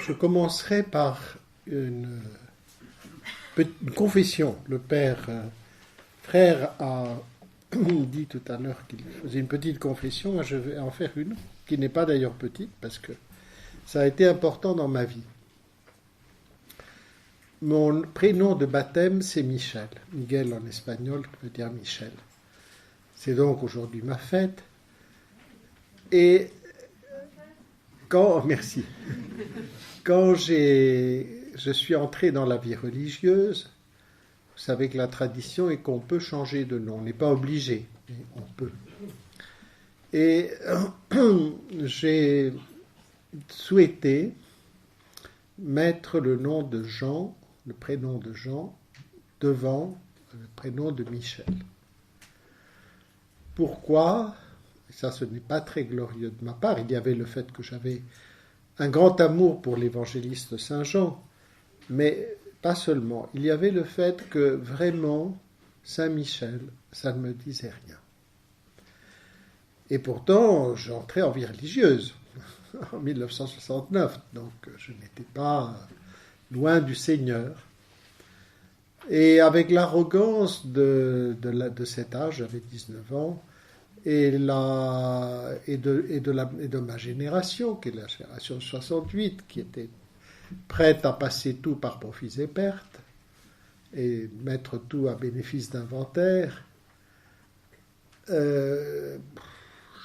Je commencerai par une confession. Le frère a dit tout à l'heure qu'il faisait une petite confession. Je vais en faire une, qui n'est pas d'ailleurs petite, parce que ça a été important dans ma vie. Mon prénom de baptême, c'est Michel. Miguel en espagnol veut dire Michel. C'est donc aujourd'hui ma fête. Et merci. Quand je suis entré dans la vie religieuse, vous savez que la tradition est qu'on peut changer de nom. On n'est pas obligé, mais on peut. Et j'ai souhaité mettre le nom de Jean, le prénom de Jean, devant le prénom de Michel. Pourquoi ? Ça, ce n'est pas très glorieux de ma part. Il y avait le fait que j'avais un grand amour pour l'évangéliste Saint Jean, mais pas seulement. Il y avait le fait que vraiment, Saint Michel, ça ne me disait rien. Et pourtant, j'entrais en vie religieuse en 1969, donc je n'étais pas loin du Seigneur. Et avec l'arrogance de cet âge, j'avais 19 ans, et de ma génération, qui est la génération 68, qui était prête à passer tout par profits et pertes, et mettre tout à bénéfice d'inventaire, je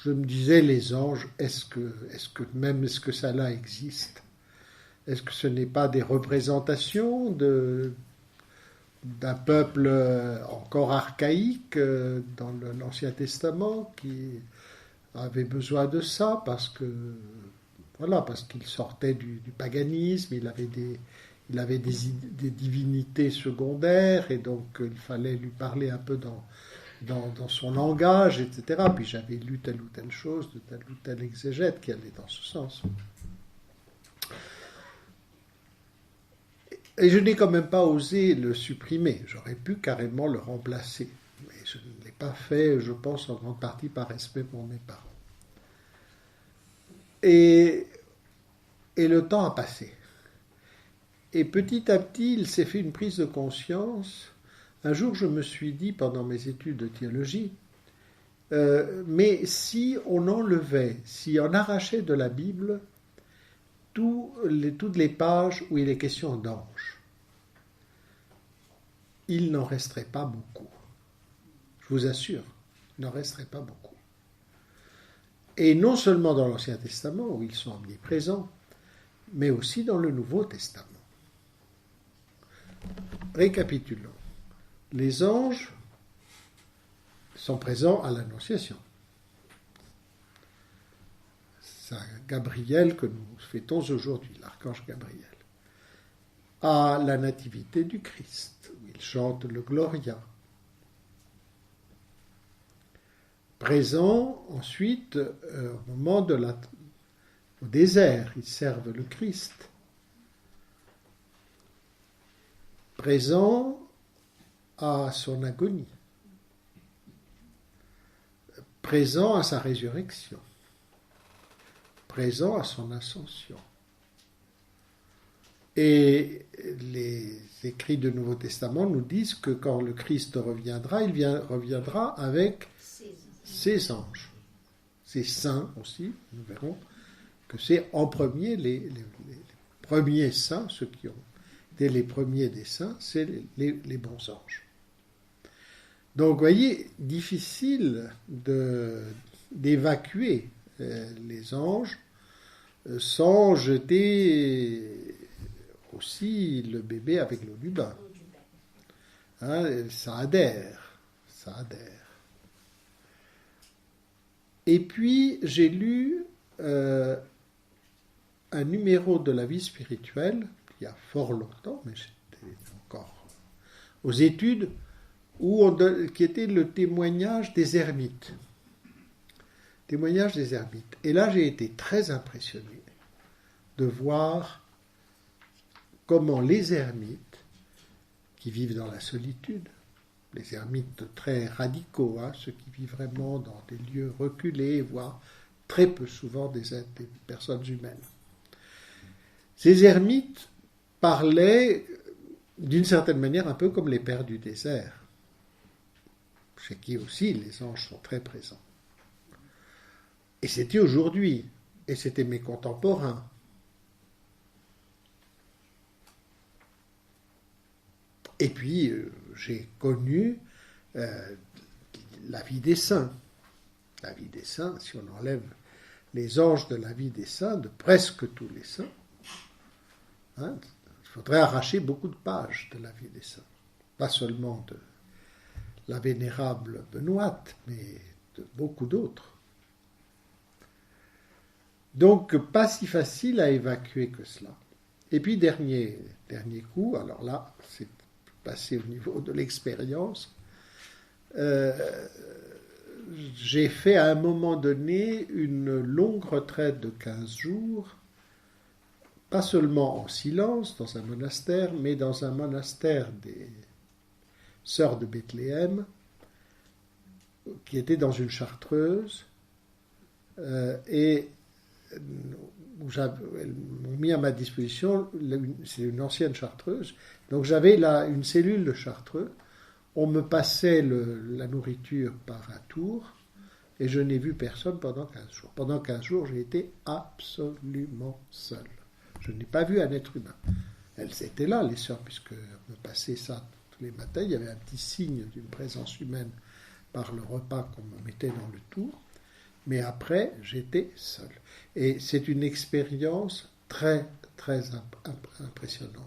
me disais, les anges, est-ce que ça là existe ? Est-ce que ce n'est pas des représentations d'un peuple encore archaïque dans l'Ancien Testament qui avait besoin de ça parce qu'il sortait du paganisme, il avait des divinités secondaires et donc il fallait lui parler un peu dans son langage, etc. Puis j'avais lu telle ou telle chose de tel ou tel exégète qui allait dans ce sens. Et je n'ai quand même pas osé le supprimer. J'aurais pu carrément le remplacer. Mais je ne l'ai pas fait, je pense, en grande partie par respect pour mes parents. Et le temps a passé. Et petit à petit, il s'est fait une prise de conscience. Un jour, je me suis dit, pendant mes études de théologie, mais si on enlevait, si on arrachait de la Bible toutes les pages où il est question d'anges, il n'en resterait pas beaucoup. Je vous assure, il n'en resterait pas beaucoup. Et non seulement dans l'Ancien Testament, où ils sont omniprésents, mais aussi dans le Nouveau Testament. Récapitulons. Les anges sont présents à l'Annonciation. C'est Gabriel que nous fêtons aujourd'hui, l'archange Gabriel. À la nativité du Christ, où il chante le Gloria. Présent ensuite au moment au désert, ils servent le Christ. Présent à son agonie. Présent à sa résurrection. Présent à son ascension. Et les écrits du Nouveau Testament nous disent que quand le Christ reviendra, il reviendra avec ses anges. Ses saints aussi, nous verrons que c'est en premier les premiers saints, ceux qui ont été les premiers des saints, c'est les bons anges. Donc, vous voyez, difficile d'évacuer les anges sans jeter aussi le bébé avec l'eau du bain. Ça adhère. Et puis, j'ai lu un numéro de la vie spirituelle, il y a fort longtemps, mais j'étais encore aux études, qui était le témoignage des ermites. Et là, j'ai été très impressionné de voir comment les ermites, qui vivent dans la solitude, les ermites très radicaux, ceux qui vivent vraiment dans des lieux reculés, voire très peu souvent des personnes humaines, Ces ermites parlaient d'une certaine manière un peu comme les pères du désert, chez qui aussi les anges sont très présents. Et c'était aujourd'hui, et c'était mes contemporains. Et puis, j'ai connu la vie des saints. La vie des saints, si on enlève les anges de la vie des saints, de presque tous les saints, hein, il faudrait arracher beaucoup de pages de la vie des saints. Pas seulement de la vénérable Benoîte, mais de beaucoup d'autres. Donc, pas si facile à évacuer que cela. Et puis, dernier coup, alors là, c'est passé au niveau de l'expérience. J'ai fait à un moment donné une longue retraite de 15 jours, pas seulement en silence dans un monastère, mais dans un monastère des Sœurs de Bethléem, qui était dans une chartreuse, et où elles m'ont mis à ma disposition, c'est une ancienne chartreuse, donc j'avais là une cellule de chartreux. On me passait la nourriture par un tour, et je n'ai vu personne pendant 15 jours. Pendant 15 jours, j'ai été absolument seul. Je n'ai pas vu un être humain. Elles étaient là, les sœurs, puisque me passaient ça tous les matins. Il y avait un petit signe d'une présence humaine par le repas qu'on me mettait dans le tour. Mais après, j'étais seul. Et c'est une expérience très, très impressionnante.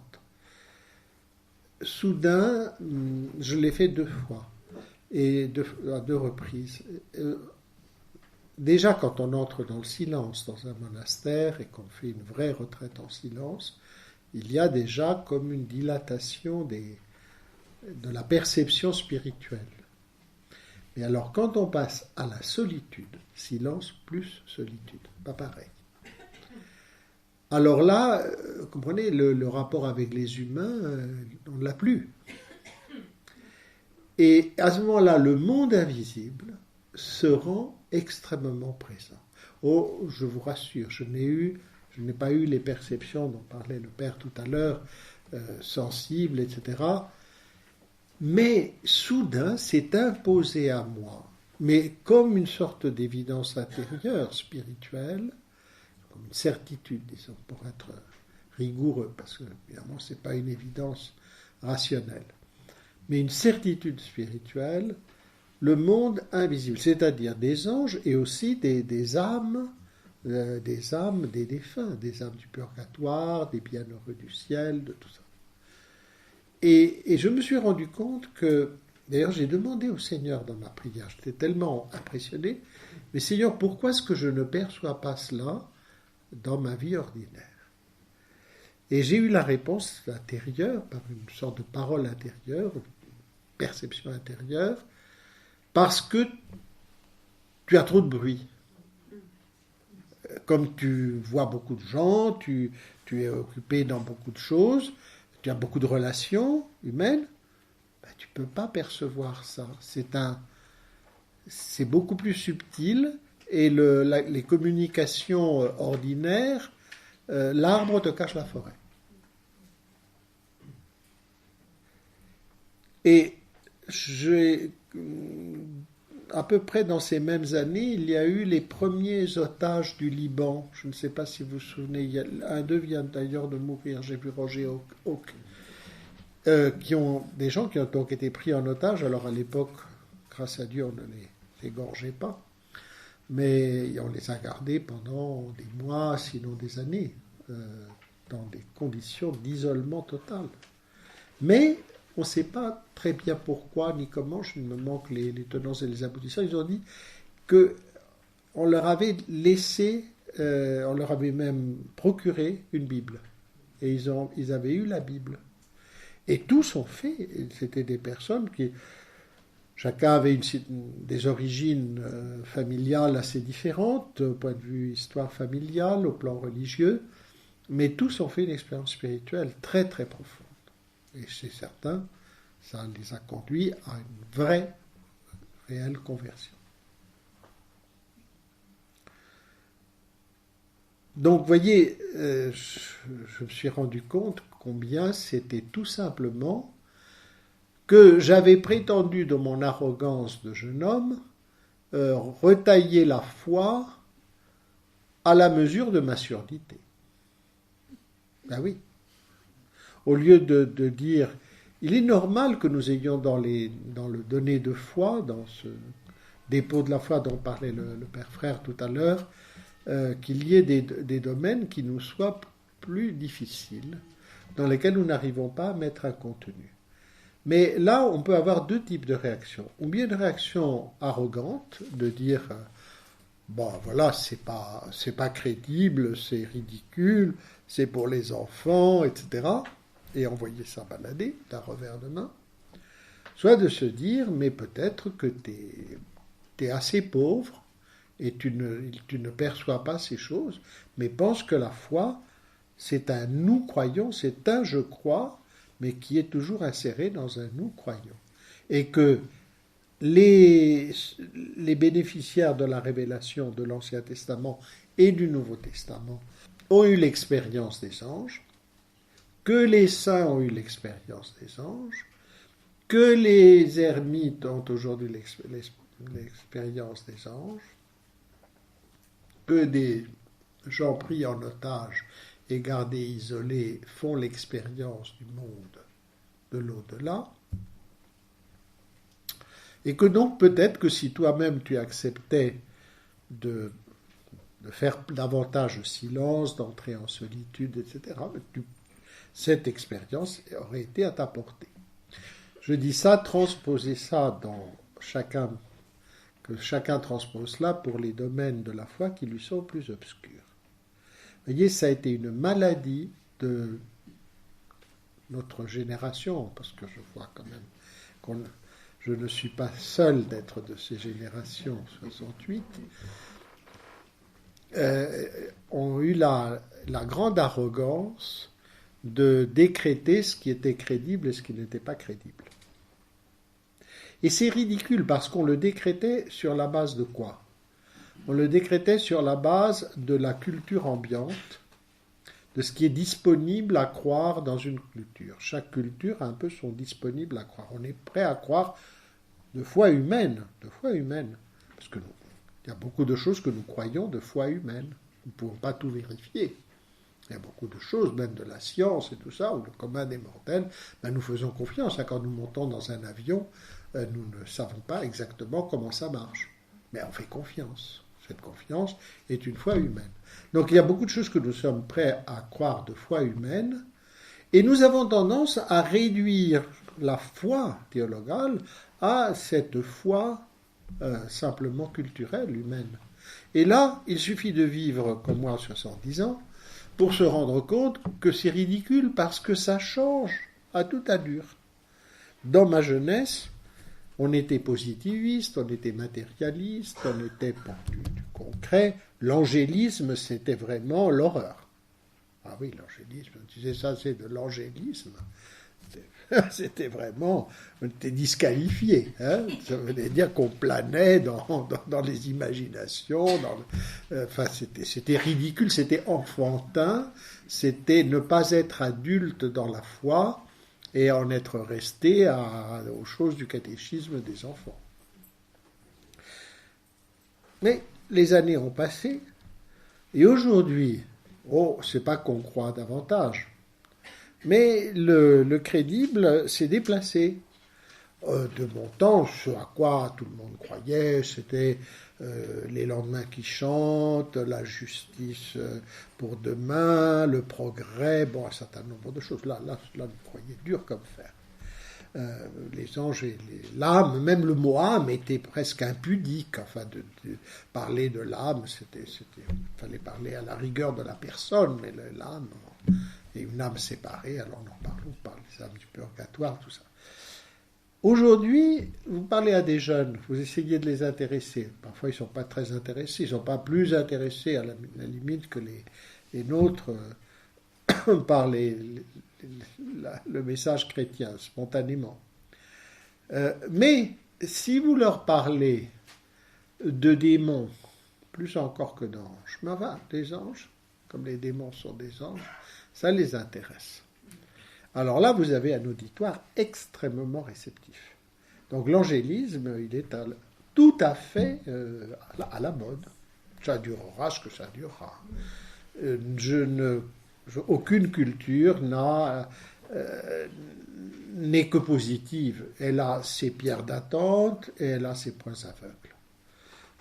Soudain, je l'ai fait 2 fois, et à 2 reprises. Déjà, quand on entre dans le silence, dans un monastère, et qu'on fait une vraie retraite en silence, il y a déjà comme une dilatation de la perception spirituelle. Mais alors, quand on passe à la solitude, silence plus solitude, pas pareil. Alors là, comprenez, le rapport avec les humains, on ne l'a plus. Et à ce moment-là, le monde invisible se rend extrêmement présent. Oh, je vous rassure, je n'ai pas eu les perceptions dont parlait le Père tout à l'heure, sensibles, etc. Mais soudain, c'est imposé à moi, mais comme une sorte d'évidence intérieure, spirituelle, comme une certitude, disons, pour être rigoureux, parce que, évidemment, ce n'est pas une évidence rationnelle, mais une certitude spirituelle, le monde invisible, c'est-à-dire des anges et aussi des âmes, des défunts, des âmes du purgatoire, des bienheureux du ciel, de tout ça. Et je me suis rendu compte que, d'ailleurs j'ai demandé au Seigneur dans ma prière, j'étais tellement impressionné, mais Seigneur, pourquoi est-ce que je ne perçois pas cela dans ma vie ordinaire? Et j'ai eu la réponse intérieure, par une sorte de parole intérieure, une perception intérieure, parce que tu as trop de bruit. Comme tu vois beaucoup de gens, tu es occupé dans beaucoup de choses, tu as beaucoup de relations humaines, ben, tu ne peux pas percevoir ça. C'est beaucoup plus subtil, et les communications ordinaires, l'arbre te cache la forêt. Et à peu près dans ces mêmes années, il y a eu les premiers otages du Liban. Je ne sais pas si vous vous souvenez, un d'eux vient d'ailleurs de mourir, j'ai vu Roger Hawke. Des gens qui ont donc été pris en otage. Alors à l'époque, grâce à Dieu, on ne les égorgeait pas, mais on les a gardés pendant des mois, sinon des années, dans des conditions d'isolement total. Mais on ne sait pas très bien pourquoi ni comment, je me manque les tenants et les aboutissants. Ils ont dit qu'on leur avait laissé, on leur avait même procuré une Bible. Et ils avaient eu la Bible. Et tous ont fait. C'était des personnes qui, chacun avait des origines familiales assez différentes, au point de vue histoire familiale, au plan religieux, mais tous ont fait une expérience spirituelle très très profonde. Et chez certains, ça les a conduits à une vraie, réelle conversion. Donc, vous voyez, je me suis rendu compte combien c'était tout simplement que j'avais prétendu, de mon arrogance de jeune homme, retailler la foi à la mesure de ma surdité. Ben oui. Au lieu de dire, il est normal que nous ayons dans le donné de foi, dans ce dépôt de la foi dont parlait le Père Frère tout à l'heure, qu'il y ait des domaines qui nous soient plus difficiles, dans lesquels nous n'arrivons pas à mettre un contenu. Mais là, on peut avoir deux types de réactions. Ou bien une réaction arrogante, de dire bon, voilà, c'est pas crédible, c'est ridicule, c'est pour les enfants, etc. Et envoyer ça balader d'un revers de main. Soit de se dire, mais peut-être que t'es assez pauvre et tu ne perçois pas ces choses, mais pense que la foi, c'est un nous croyons, c'est un je crois, mais qui est toujours inséré dans un nous croyons. Et que les bénéficiaires de la révélation de l'Ancien Testament et du Nouveau Testament ont eu l'expérience des anges, que les saints ont eu l'expérience des anges, que les ermites ont aujourd'hui l'expérience des anges, que des gens pris en otage et gardés isolés font l'expérience du monde de l'au-delà, et que donc peut-être que si toi-même tu acceptais de faire davantage de silence, d'entrer en solitude, etc., cette expérience aurait été à ta portée. Je dis ça, transposer ça dans que chacun transpose cela pour les domaines de la foi qui lui sont plus obscurs. Vous voyez, ça a été une maladie de notre génération, parce que je vois quand même je ne suis pas seul d'être de ces générations 68, ont eu la grande arrogance de décréter ce qui était crédible et ce qui n'était pas crédible. Et c'est ridicule parce qu'on le décrétait sur la base de quoi ? On le décrétait sur la base de la culture ambiante, de ce qui est disponible à croire dans une culture. Chaque culture a un peu son disponible à croire. On est prêt à croire de foi humaine, parce que il y a beaucoup de choses que nous croyons de foi humaine. Nous ne pouvons pas tout vérifier. Il y a beaucoup de choses, même de la science et tout ça, où le commun des mortels, nous faisons confiance. Quand nous montons dans un avion, nous ne savons pas exactement comment ça marche. Mais on fait confiance. Cette confiance est une foi humaine. Donc il y a beaucoup de choses que nous sommes prêts à croire de foi humaine, et nous avons tendance à réduire la foi théologale à cette foi simplement culturelle, humaine. Et là, il suffit de vivre, comme moi, 70 ans, pour se rendre compte que c'est ridicule parce que ça change à toute allure. Dans ma jeunesse, on était positiviste, on était matérialiste, on était pour du concret. L'angélisme, c'était vraiment l'horreur. Ah oui, l'angélisme, tu disais ça, c'est de l'angélisme. C'était vraiment, on était disqualifié. Hein, ça veut dire qu'on planait dans les imaginations. C'était ridicule, c'était enfantin, c'était ne pas être adulte dans la foi et en être resté aux choses du catéchisme des enfants. Mais les années ont passé et aujourd'hui, c'est pas qu'on croit davantage. Mais le crédible s'est déplacé. De mon temps, ce à quoi tout le monde croyait, c'était les lendemains qui chantent, la justice pour demain, le progrès, un certain nombre de choses. Là, vous croyez dur comme fer. Les anges et l'âme, même le mot âme était presque impudique. Enfin, de parler de l'âme, fallait parler à la rigueur de la personne, mais l'âme... Et une âme séparée, alors nous parlons les âmes du purgatoire, tout ça. Aujourd'hui, vous parlez à des jeunes, vous essayez de les intéresser. Parfois, ils ne sont pas très intéressés, ils ne sont pas plus intéressés à la limite que les nôtres par le message chrétien, spontanément. Mais si vous leur parlez de démons, plus encore que d'anges, des anges, comme les démons sont des anges, ça les intéresse. Alors là, vous avez un auditoire extrêmement réceptif. Donc l'angélisme, il est tout à fait à la mode. Ça durera ce que ça durera. Aucune culture n'est que positive. Elle a ses pierres d'attente et elle a ses points aveugles.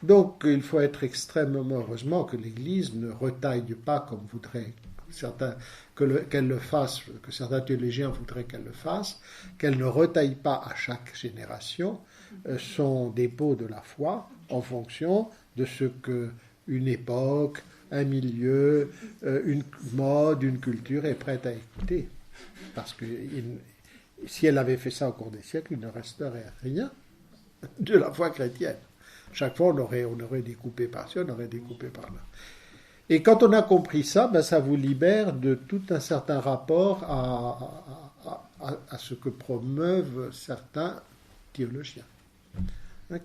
Donc il faut être extrêmement heureusement que l'Église ne retaille pas comme voudraient certains, qu'elle le fasse, que certains théologiens voudraient qu'elle le fasse, qu'elle ne retaille pas à chaque génération son dépôt de la foi en fonction de ce qu'une époque, un milieu, une mode, une culture est prête à écouter. Parce que si elle avait fait ça au cours des siècles, il ne resterait rien de la foi chrétienne. Chaque fois, on aurait découpé par-ci, on aurait découpé par-là. Et quand on a compris ça, ça vous libère de tout un certain rapport à ce que promeuvent certains théologiens,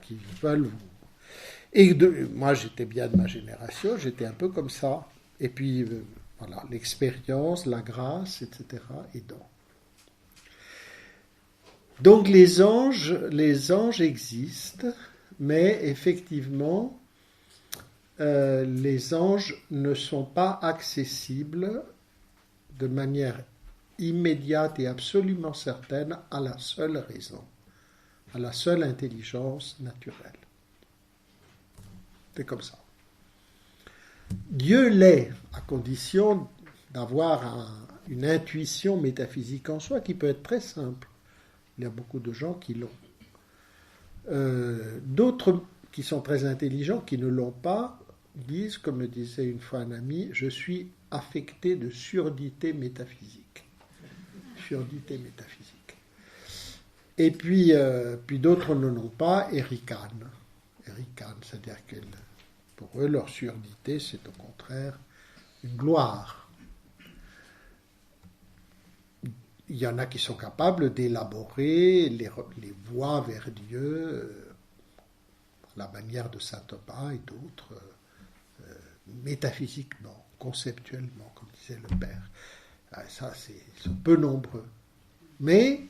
qui veulent vous. Et moi, j'étais bien de ma génération, j'étais un peu comme ça. Et puis, voilà, l'expérience, la grâce, etc. aidant. Donc les anges existent, mais effectivement, les anges ne sont pas accessibles de manière immédiate et absolument certaine à la seule raison, à la seule intelligence naturelle. C'est comme ça. Dieu l'est, à condition d'avoir une intuition métaphysique en soi qui peut être très simple. Il y a beaucoup de gens qui l'ont. D'autres qui sont très intelligents, qui ne l'ont pas, disent, comme me disait une fois un ami, je suis affecté de surdité métaphysique. Surdité métaphysique. Et puis d'autres ne l'ont pas et ricanent. C'est-à-dire que pour eux, leur surdité, c'est au contraire une gloire. Il y en a qui sont capables d'élaborer les voies vers Dieu, à la manière de saint Thomas et d'autres, métaphysiquement, conceptuellement, comme disait le Père. Ça, ils sont peu nombreux. Mais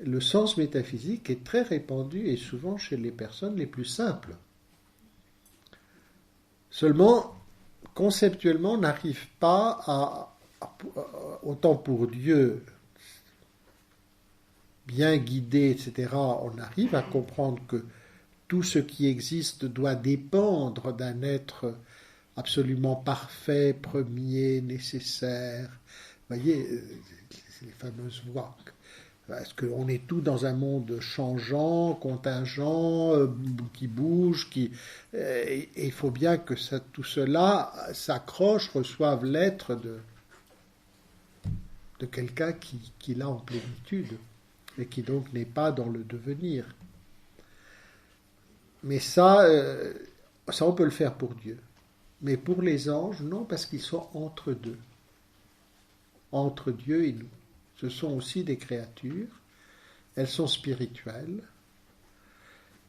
le sens métaphysique est très répandu et souvent chez les personnes les plus simples. Seulement, conceptuellement, on n'arrive pas autant pour Dieu, bien guidé, etc., on arrive à comprendre que tout ce qui existe doit dépendre d'un être absolument parfait, premier, nécessaire. Vous voyez, c'est les fameuses voies. Parce qu'on est tout dans un monde changeant, contingent, qui bouge, et il faut bien que tout cela s'accroche, reçoive l'être de quelqu'un qui l'a en plénitude, et qui donc n'est pas dans le devenir. Mais ça, on peut le faire pour Dieu. Mais pour les anges, non, parce qu'ils sont entre deux. Entre Dieu et nous. Ce sont aussi des créatures. Elles sont spirituelles.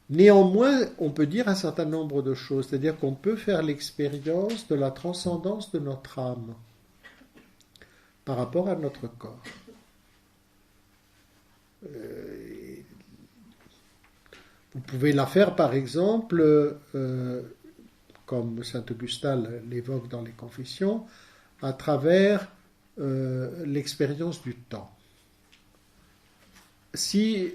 Néanmoins, on peut dire un certain nombre de choses. C'est-à-dire qu'on peut faire l'expérience de la transcendance de notre âme par rapport à notre corps. Vous pouvez la faire, par exemple, comme saint Augustin l'évoque dans les Confessions, à travers l'expérience du temps. Je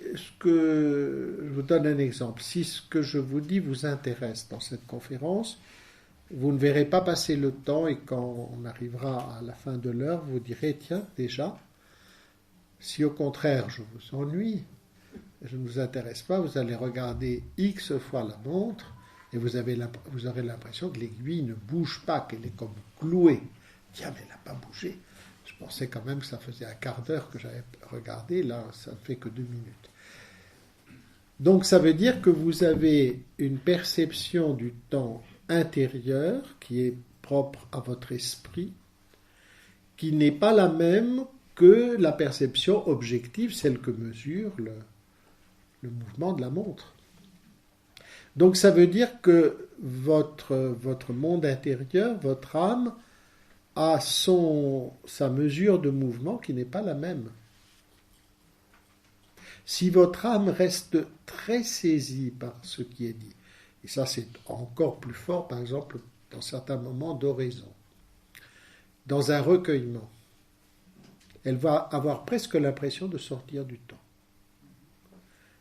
vous donne un exemple, si ce que je vous dis vous intéresse dans cette conférence, vous ne verrez pas passer le temps et quand on arrivera à la fin de l'heure, vous direz, tiens, déjà, si au contraire je vous ennuie, je ne vous intéresse pas, vous allez regarder X fois la montre et vous aurez l'impression que l'aiguille ne bouge pas, qu'elle est comme clouée. Tiens, mais elle n'a pas bougé. Je pensais quand même que ça faisait un quart d'heure que j'avais regardé, là ça ne fait que 2 minutes. Donc ça veut dire que vous avez une perception du temps intérieur qui est propre à votre esprit, qui n'est pas la même que la perception objective, celle que mesure le mouvement de la montre. Donc ça veut dire que votre monde intérieur, votre âme, a sa mesure de mouvement qui n'est pas la même. Si votre âme reste très saisie par ce qui est dit, et ça c'est encore plus fort, par exemple, dans certains moments d'oraison, dans un recueillement, elle va avoir presque l'impression de sortir du temps.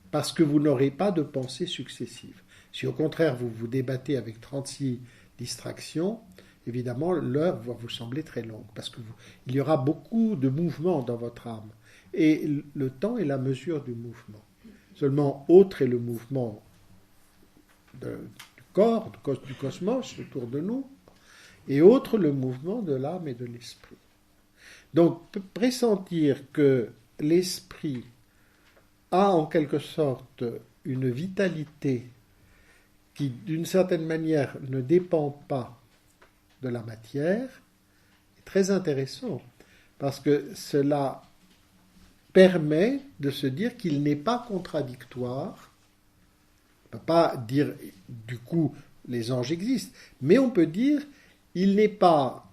Parce que vous n'aurez pas de pensées successives. Si au contraire vous vous débattez avec 36 distractions, évidemment l'heure va vous sembler très longue, parce qu'il y aura beaucoup de mouvements dans votre âme. Et le temps est la mesure du mouvement. Seulement, autre est le mouvement du corps, du cosmos autour de nous, et autre le mouvement de l'âme et de l'esprit. Donc, pressentir que l'esprit a en quelque sorte une vitalité qui, d'une certaine manière, ne dépend pas de la matière, est très intéressant, parce que cela permet de se dire qu'il n'est pas contradictoire. On ne peut pas dire, du coup, les anges existent, mais on peut dire, il n'est pas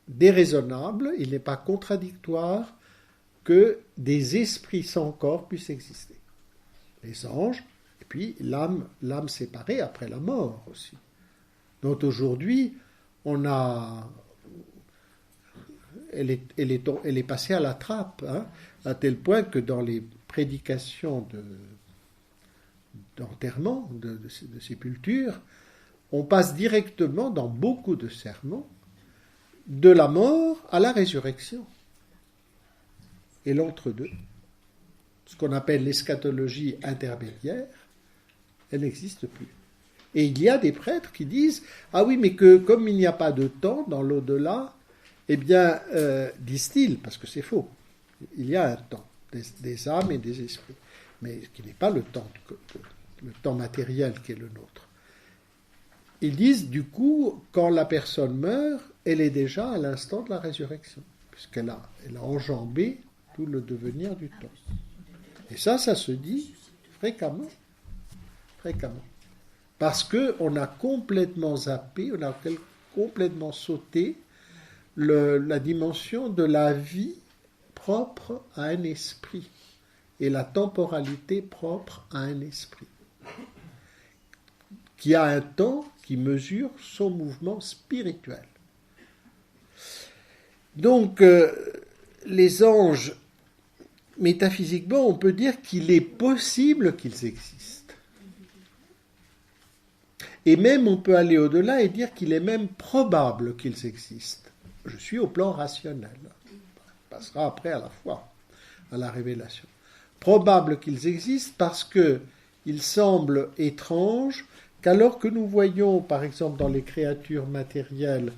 déraisonnable, il n'est pas contradictoire que des esprits sans corps puissent exister. Les anges, et puis l'âme séparée après la mort aussi. Donc aujourd'hui, elle est passée à la trappe, à tel point que dans les prédications d'enterrement, de sépulture, on passe directement dans beaucoup de sermons de la mort à la résurrection. Et l'entre-deux, ce qu'on appelle l'eschatologie intermédiaire, elle n'existe plus. Et il y a des prêtres qui disent « Ah oui, mais que comme il n'y a pas de temps dans l'au-delà, eh bien, disent-ils, parce que c'est faux, il y a un temps, des âmes et des esprits, mais qui n'est pas le temps matériel qui est le nôtre. Ils disent, du coup, quand la personne meurt, elle est déjà à l'instant de la résurrection, puisqu'elle a enjambé tout le devenir du temps. Et ça se dit fréquemment. Parce qu'on a complètement zappé, on a complètement sauté la dimension de la vie propre à un esprit et la temporalité propre à un esprit, qui a un temps qui mesure son mouvement spirituel. Donc, les anges, métaphysiquement, on peut dire qu'il est possible qu'ils existent. Et même, on peut aller au-delà et dire qu'il est même probable qu'ils existent. Je suis au plan rationnel. On passera après à la foi, à la révélation. Probable qu'ils existent parce qu'il semble étrange qu'alors que nous voyons, par exemple, dans les créatures matérielles,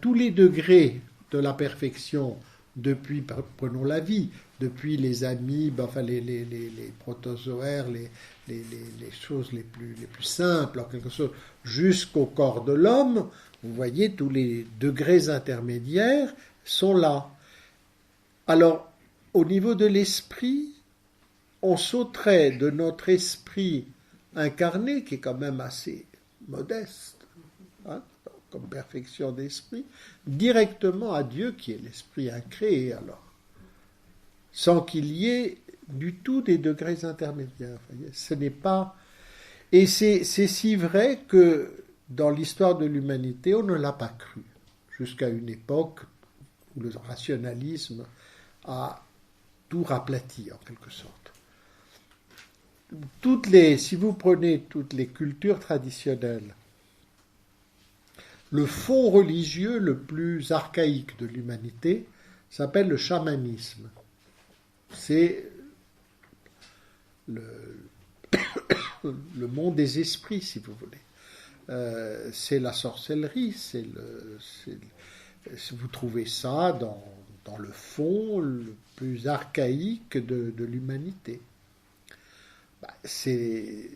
tous les degrés de la perfection, depuis, prenons la vie, depuis les amibes, les protozoaires, les choses les plus simples, en quelque sorte, jusqu'au corps de l'homme, vous voyez, tous les degrés intermédiaires sont là. Alors, au niveau de l'esprit, on sauterait de notre esprit incarné, qui est quand même assez modeste, comme perfection d'esprit, directement à Dieu, qui est l'esprit incréé, alors, sans qu'il y ait du tout des degrés intermédiaires. Voyez, ce n'est pas... Et c'est si vrai que dans l'histoire de l'humanité, on ne l'a pas cru, jusqu'à une époque où le rationalisme a tout raplati, en quelque sorte. Si vous prenez toutes les cultures traditionnelles, le fond religieux le plus archaïque de l'humanité s'appelle le chamanisme. C'est le monde des esprits, si vous voulez. C'est la sorcellerie, vous trouvez ça dans le fond le plus archaïque de l'humanité. C'est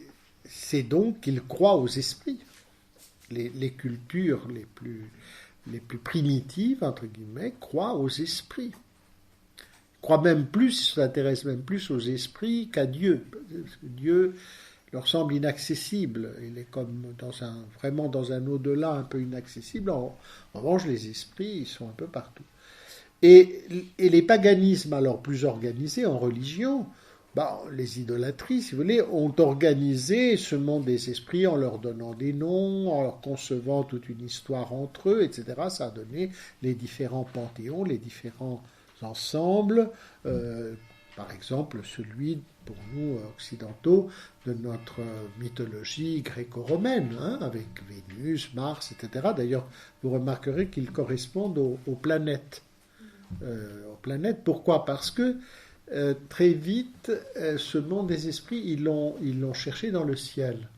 donc qu'ils croient aux esprits. Les cultures les plus primitives, entre guillemets, croient aux esprits. S'intéressent même plus aux esprits qu'à Dieu. Parce que Dieu, leur semble inaccessible. Il est comme vraiment dans un au-delà un peu inaccessible. En revanche, les esprits, ils sont un peu partout. Et les paganismes, alors plus organisés en religion, les idolâtries, si vous voulez, ont organisé ce monde des esprits en leur donnant des noms, en leur concevant toute une histoire entre eux, etc. Ça a donné les différents panthéons, les différents ensembles. Par exemple, celui, pour nous occidentaux, de notre mythologie gréco-romaine, avec Vénus, Mars, etc. D'ailleurs, vous remarquerez qu'ils correspondent aux planètes. Pourquoi ? Parce que très vite, ce monde des esprits, ils l'ont cherché dans le ciel.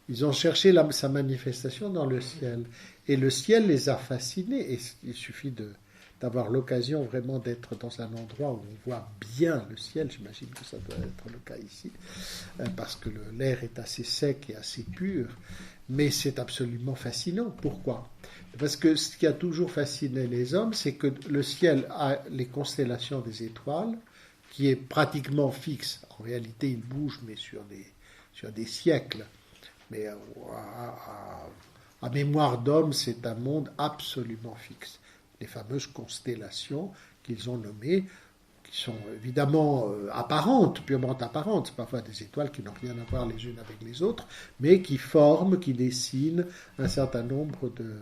Ils ont cherché sa manifestation dans le ciel. Et le ciel les a fascinés. Et il suffit d'avoir l'occasion vraiment d'être dans un endroit où on voit bien le ciel. J'imagine que ça doit être le cas ici. Parce que l'air est assez sec et assez pur. Mais c'est absolument fascinant. Pourquoi ? Parce que ce qui a toujours fasciné les hommes, c'est que le ciel a les constellations des étoiles, qui est pratiquement fixe. En réalité, il bouge, mais sur des siècles. Mais à mémoire d'homme, c'est un monde absolument fixe. Les fameuses constellations qu'ils ont nommées, qui sont évidemment apparentes, purement apparentes, c'est parfois des étoiles qui n'ont rien à voir les unes avec les autres, mais qui forment, qui dessinent un certain nombre de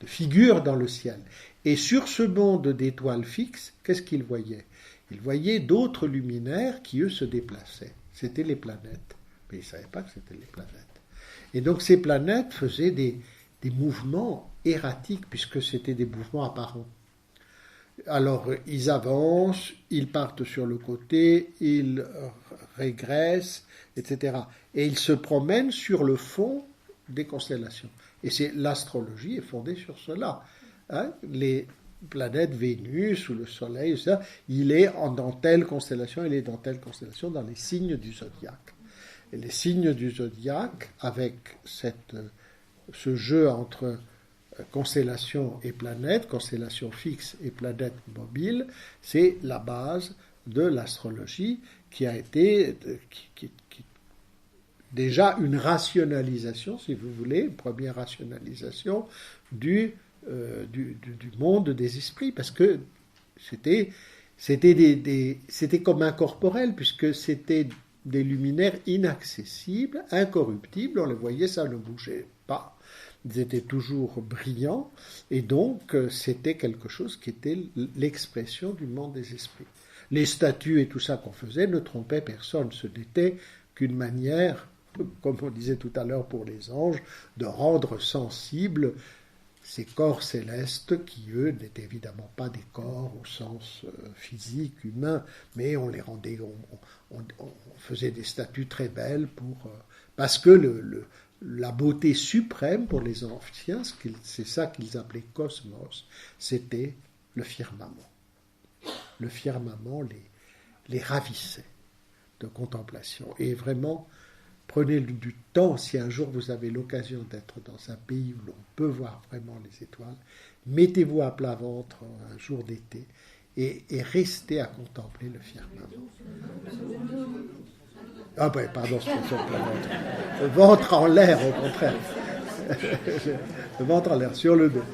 figures dans le ciel. Et sur ce monde d'étoiles fixes, qu'est-ce qu'ils voyaient ? Ils voyaient d'autres luminaires qui, eux, se déplaçaient. C'était les planètes. Mais ils ne savaient pas que c'était les planètes. Et donc ces planètes faisaient des mouvements erratiques, puisque c'était des mouvements apparents. Alors, ils avancent, ils partent sur le côté, ils régressent, etc. Et ils se promènent sur le fond des constellations. Et l'astrologie est fondée sur cela. Les planètes, Vénus ou le Soleil, ça, il est dans telle constellation, il est dans telle constellation, dans les signes du zodiaque. Et les signes du zodiaque, avec ce jeu entre constellations et planètes, constellations fixes et planètes mobiles, c'est la base de l'astrologie qui a été déjà une rationalisation, si vous voulez, une première rationalisation du monde des esprits, parce que c'était comme incorporel, puisque c'était des luminaires inaccessibles, incorruptibles, on les voyait, ça ne bougeait pas. Ils étaient toujours brillants, et donc c'était quelque chose qui était l'expression du monde des esprits. Les statues et tout ça qu'on faisait ne trompaient personne, ce n'était qu'une manière, comme on disait tout à l'heure pour les anges, de rendre sensibles ces corps célestes qui, eux, n'étaient évidemment pas des corps au sens physique, humain, mais on les rendait, on faisait des statues très belles parce que la beauté suprême pour les anciens, c'est ça qu'ils appelaient cosmos, c'était le firmament. Le firmament les ravissait de contemplation. Et vraiment, prenez du temps, si un jour vous avez l'occasion d'être dans un pays où l'on peut voir vraiment les étoiles, mettez-vous à plat ventre un jour d'été et restez à contempler le firmament. Ah ben, pardon, c'est pas sur plat ventre. Le ventre en l'air, au contraire. Le ventre en l'air, sur le dos.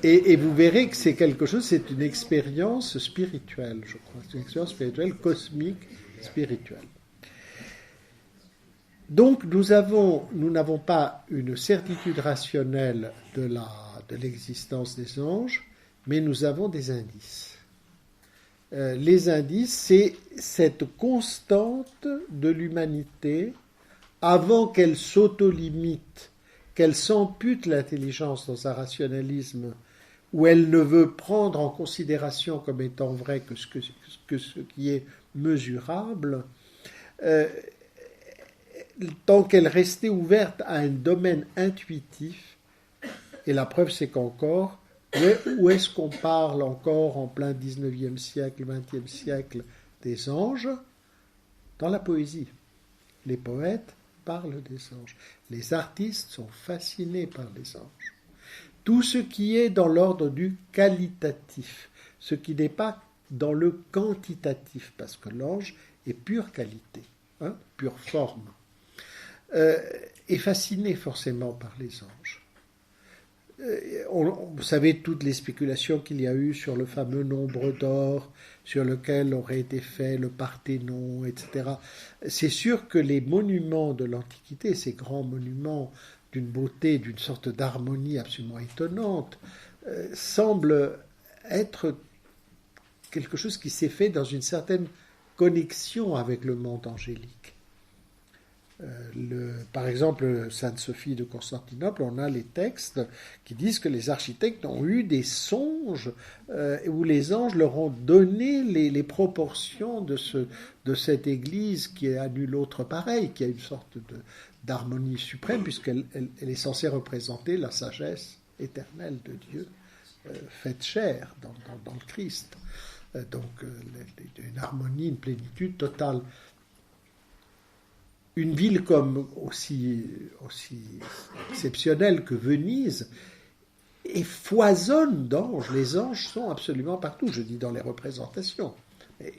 Et vous verrez que c'est quelque chose, c'est une expérience spirituelle, je crois. C'est une expérience spirituelle, cosmique, spirituelle. Donc nous n'avons pas une certitude rationnelle de l'existence des anges, mais nous avons des indices. Les indices, c'est cette constante de l'humanité avant qu'elle s'auto-limite, qu'elle s'ampute l'intelligence dans un rationalisme où elle ne veut prendre en considération comme étant vrai que ce qui est mesurable, tant qu'elle restait ouverte à un domaine intuitif, et la preuve c'est qu'encore, où est-ce qu'on parle encore en plein 19e siècle, 20e siècle des anges ? Dans la poésie. Les poètes parlent des anges. Les artistes sont fascinés par les anges. Tout ce qui est dans l'ordre du qualitatif, ce qui n'est pas dans le quantitatif, parce que l'ange est pure qualité, hein, pure forme, est fasciné forcément par les anges. Vous savez toutes les spéculations qu'il y a eu sur le fameux nombre d'or, sur lequel aurait été fait le Parthénon, etc. C'est sûr que les monuments de l'Antiquité, ces grands monuments d'une beauté, d'une sorte d'harmonie absolument étonnante, semblent être quelque chose qui s'est fait dans une certaine connexion avec le monde angélique. Par exemple, Sainte-Sophie de Constantinople, on a les textes qui disent que les architectes ont eu des songes où les anges leur ont donné les proportions de cette église qui est à nul autre pareil, qui a une sorte d'harmonie suprême, puisqu'elle est censée représenter la sagesse éternelle de Dieu, faite chair dans le Christ. Donc une harmonie, une plénitude totale. Une ville comme aussi exceptionnelle que Venise et foisonne d'anges. Les anges sont absolument partout, je dis dans les représentations. Et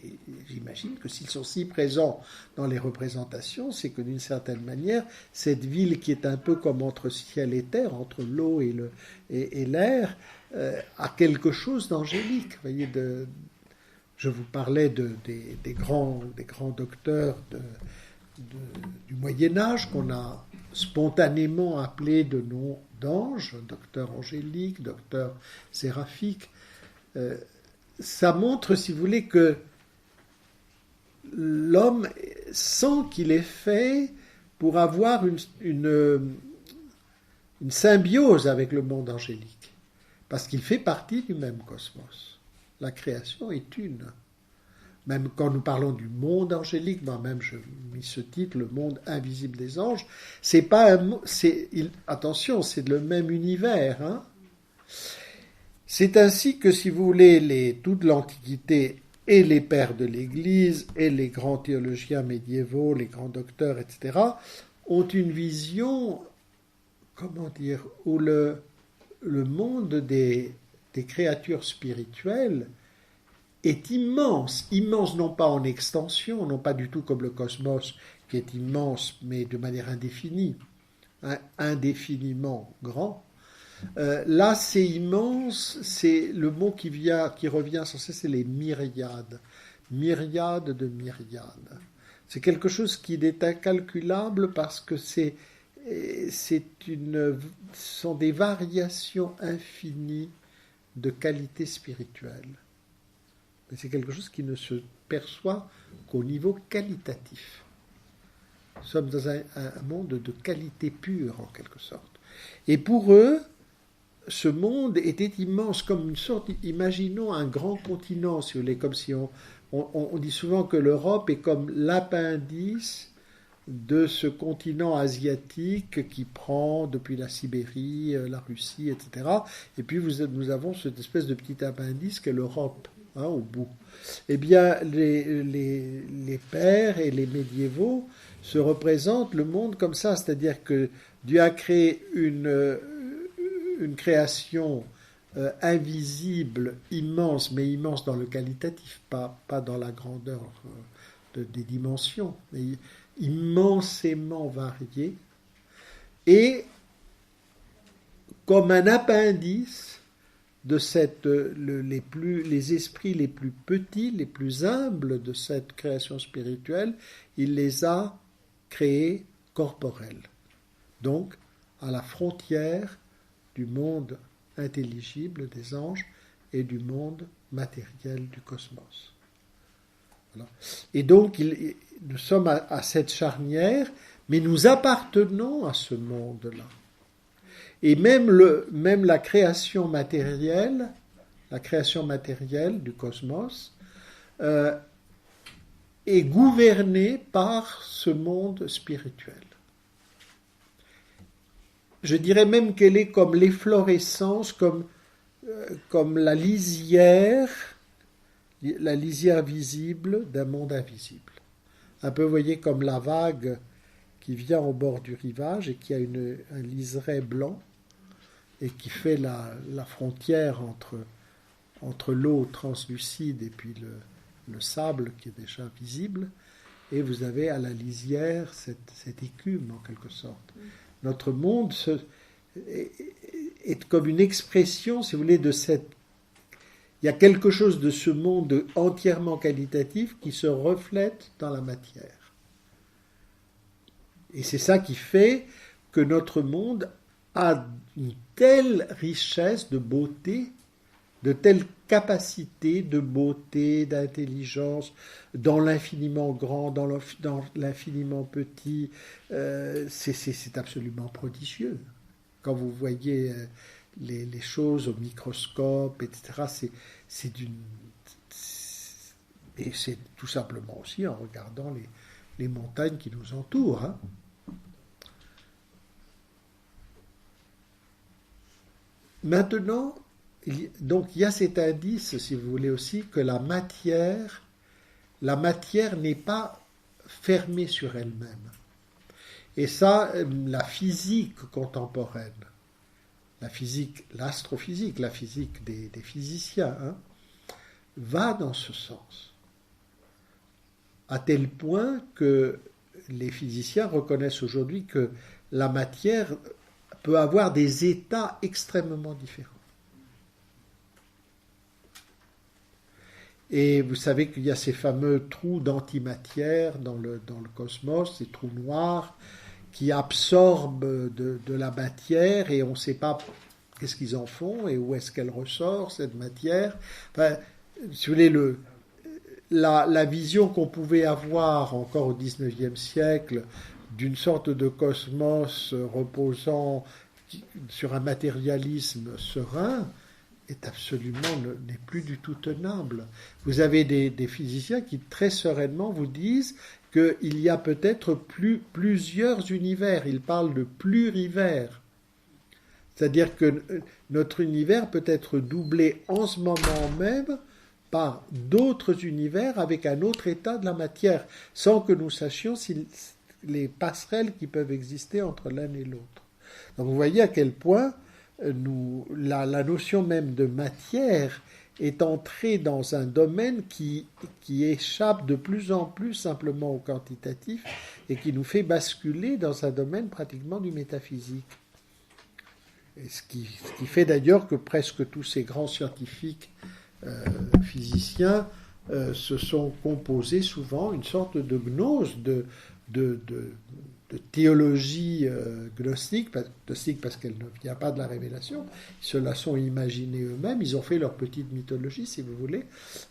j'imagine que s'ils sont si présents dans les représentations, c'est que d'une certaine manière, cette ville qui est un peu comme entre ciel et terre, entre l'eau et l'air, a quelque chose d'angélique. Vous voyez, je vous parlais des grands docteurs du Moyen-Âge qu'on a spontanément appelés de noms d'anges, docteur angélique, docteur séraphique. Ça montre, si vous voulez, que l'homme sent qu'il est fait pour avoir une symbiose avec le monde angélique, parce qu'il fait partie du même cosmos. La création est une. Même quand nous parlons du monde angélique, moi-même je mis ce titre, le monde invisible des anges, c'est pas attention, c'est le même univers. Hein. C'est ainsi que, si vous voulez, toute l'Antiquité et les pères de l'Église et les grands théologiens médiévaux, les grands docteurs, etc., ont une vision, comment dire, où le monde des créatures spirituelles est immense non pas en extension, non pas du tout comme le cosmos qui est immense, mais de manière indéfinie, hein, indéfiniment grand. Là, c'est immense, c'est le mot qui revient sans cesse, c'est les myriades. Myriades de myriades. C'est quelque chose qui est incalculable parce que ce sont des variations infinies de qualité spirituelle. Mais c'est quelque chose qui ne se perçoit qu'au niveau qualitatif. Nous sommes dans un monde de qualité pure, en quelque sorte. Et pour eux, ce monde était immense, comme une sorte, imaginons un grand continent, si vous voulez, comme si on dit souvent que l'Europe est comme l'appendice de ce continent asiatique qui prend depuis la Sibérie, la Russie, etc. Et puis nous avons cette espèce de petit appendice qu'est l'Europe. Hein, au bout. Eh bien, les pères et les médiévaux se représentent le monde comme ça, c'est-à-dire que Dieu a créé une création invisible, immense, mais immense dans le qualitatif, pas dans la grandeur des dimensions, mais immensément variée, et comme un appendice de les esprits les plus petits, les plus humbles de cette création spirituelle, il les a créés corporels. Donc, à la frontière du monde intelligible des anges et du monde matériel du cosmos. Voilà. Et donc, nous sommes à cette charnière, mais nous appartenons à ce monde-là. Et même la création matérielle du cosmos est gouvernée par ce monde spirituel. Je dirais même qu'elle est comme l'efflorescence, comme la lisière visible d'un monde invisible. Un peu, vous voyez, comme la vague qui vient au bord du rivage et qui a un liseré blanc, et qui fait la frontière entre entre l'eau translucide et puis le sable qui est déjà visible, et vous avez à la lisière cette écume en quelque sorte. Notre monde est comme une expression, si vous voulez, de cette... Il y a quelque chose de ce monde entièrement qualitatif qui se reflète dans la matière. Et c'est ça qui fait que notre monde a une telle richesse de beauté, de telle capacité de beauté, d'intelligence, dans l'infiniment grand, dans l'infiniment petit. C'est absolument prodigieux. Quand vous voyez les choses au microscope, etc., et c'est tout simplement aussi en regardant les montagnes qui nous entourent. Hein. Maintenant, donc il y a cet indice, si vous voulez aussi, que la matière n'est pas fermée sur elle-même. Et ça, la physique contemporaine, l'astrophysique, la physique des physiciens, hein, va dans ce sens. À tel point que les physiciens reconnaissent aujourd'hui que la matière peut avoir des états extrêmement différents. Et vous savez qu'il y a ces fameux trous d'antimatière dans le cosmos, ces trous noirs qui absorbent de la matière et on ne sait pas qu'est-ce qu'ils en font et où est-ce qu'elle ressort, cette matière. Enfin, si vous voulez, la vision qu'on pouvait avoir encore au XIXe siècle d'une sorte de cosmos reposant sur un matérialisme serein est absolument n'est plus du tout tenable. Vous avez des physiciens qui très sereinement vous disent qu'il y a peut-être plusieurs univers. Ils parlent de plurivers. C'est-à-dire que notre univers peut être doublé en ce moment même par d'autres univers avec un autre état de la matière, sans que nous sachions les passerelles qui peuvent exister entre l'un et l'autre. Donc vous voyez à quel point la notion même de matière est entrée dans un domaine qui échappe de plus en plus simplement au quantitatif et qui nous fait basculer dans un domaine pratiquement du métaphysique. Et ce qui fait d'ailleurs que presque tous ces grands scientifiques physiciens se sont composés souvent une sorte de gnose, de théologie gnostique parce qu'elle ne vient pas de la révélation. Ils se la sont imaginés eux-mêmes, ils ont fait leur petite mythologie, si vous voulez,